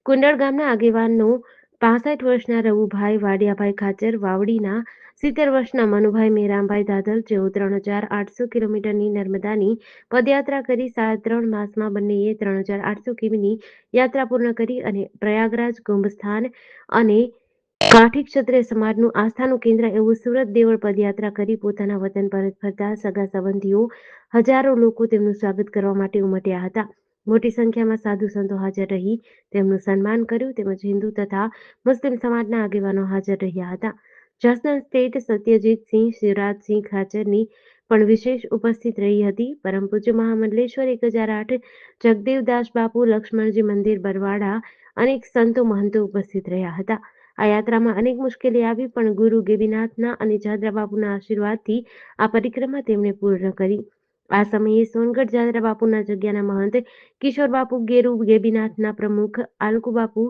કુંડળ ગામના આગેવાનનો 65 વર્ષના રવુભાઈ વાડિયાભાઈ ખાચર, વાવડીના 70 વર્ષના મનુભાઈ મેરામભાઈ દાધલ, જેઓ 3800 કિલોમીટરની નર્મદાની પદયાત્રા કરી 3.5 માસમાં બંનેએ 3800 કિમીની યાત્રા પૂર્ણ કરી અને પ્રયાગરાજ, કુંભસ્થાન અને કાઠી ક્ષત્રિય સમાજનું આસ્થાનું કેન્દ્ર એવું સુરત દેવળ પદયાત્રા કરી પોતાના વતન પરત ફરતા સગા સંબંધીઓ, હજારો લોકો તેમનું સ્વાગત કરવા માટે ઉમટ્યા હતા. મોટી સંખ્યામાં સાધુ સંતો હાજર રહી તેમનું સન્માન કર્યું તેમજ હિન્દુ તથા મુસ્લિમ સમાજના આગેવાનો હાજર રહ્યા હતા. જસદણ સ્ટેટ સત્યજીતસિંહ શિવરાજસિંહ ખાચરની પણ વિશેષ ઉપસ્થિત રહી હતી. પરમ પૂજ્ય મહામંડલેશ્વર 1008 જગદેવદાસ બાપુ, લક્ષ્મણજી મંદિર બરવાડા અનેક સંતો મહંતો ઉપસ્થિત રહ્યા હતા. આ યાત્રામાં અનેક મુશ્કેલી આવી પણ ગુરુ ગેબીનાથના અને જાદરા બાપુના આશીર્વાદથી આ પરિક્રમા તેમણે પૂર્ણ કરી. આ સમયે સોનગઢ જાદરા બાપુના જગ્યાના મહંત કિશોર બાપુ, ગેરુ ગેબીનાથના પ્રમુખ આલકુ બાપુ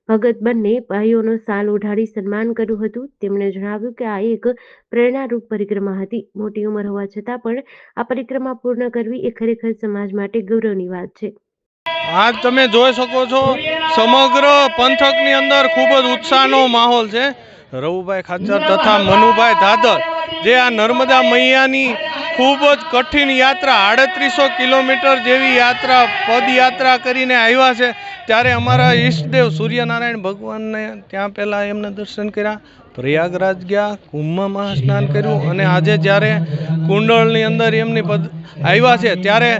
ભગત બંને ભાઈઓનો શાલ ઓઢાડી સન્માન કર્યું હતું. તેમણે જણાવ્યું કે આ એક પ્રેરણારૂપ પરિક્રમા હતી. મોટી ઉંમર હોવા છતાં પણ આ પરિક્રમા પૂર્ણ કરવી એ ખરેખર સમાજ માટે ગૌરવની વાત છે. આજ તમે જોઈ શકો છો સમગ્ર પંથકની અંદર ખૂબ જ ઉત્સાહનો માહોલ છે. રવુભાઈ ખાચર તથા મનુભાઈ દાધલ જે આ નર્મદા મૈયાની ખૂબ જ કઠિન યાત્રા 3800 કિલોમીટર જેવી યાત્રા પદયાત્રા કરીને આવ્યા છે, ત્યારે અમારા ઈષ્ટદેવ સૂર્યનારાયણ ભગવાનને ત્યાં પહેલાં એમને દર્શન કર્યા, પ્રયાગરાજ ગયા, કુંભમાં સ્નાન કર્યું અને આજે જ્યારે કુંડળની અંદર એમની આવ્યા છે ત્યારે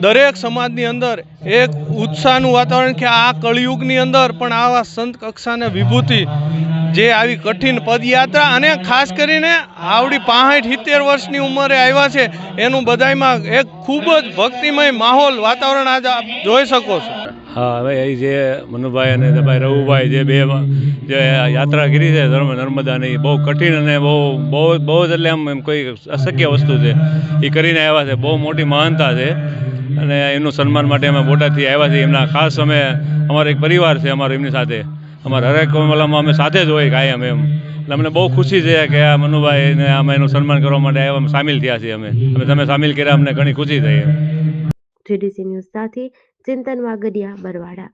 દરેક સમાજની અંદર એક ઉત્સાહનું વાતાવરણ કે આ કળિયુગની અંદર પણ આવા સંત કક્ષાને વિભૂતિ જે આવી કઠિન પદયાત્રા અને ખાસ કરીને આવડી 65-70 વર્ષની ઉંમરે આવ્યા છે એનું બધાયમાં એક ખૂબ જ ભક્તિમય માહોલ વાતાવરણ આજે આપ જોઈ શકો છો. હા, હવે એ જે મનુભાઈ અને ભાઈ રવુભાઈ જે બે જે યાત્રા કરી છે નર્મદાની, બહુ કઠિન અને બહુ જ એટલે આમ કોઈ અશક્ય વસ્તુ છે એ કરીને આવ્યા છે. બહુ મોટી મહાનતા છે અને એમનું સન્માન માટે અમે બોટાદથી આવ્યા છીએ. એમના ખાસ અમે અમારો એક પરિવાર છે અમારો, એમની સાથે અમારા હરેક કોમલામાં અમે સાથે જ હોય કાયમ એમ. એટલે અમને બહુ ખુશી છે કે આ મનુભાઈને અમે એનું સન્માન કરવા માટે આવ્યા, સામેલ થયા છીએ અમે તમે સામેલ કર્યા, અમને ઘણી ખુશી થઈ. GDC ન્યૂઝ સાથે ચિંતન વાગડિયા, બરવાડા.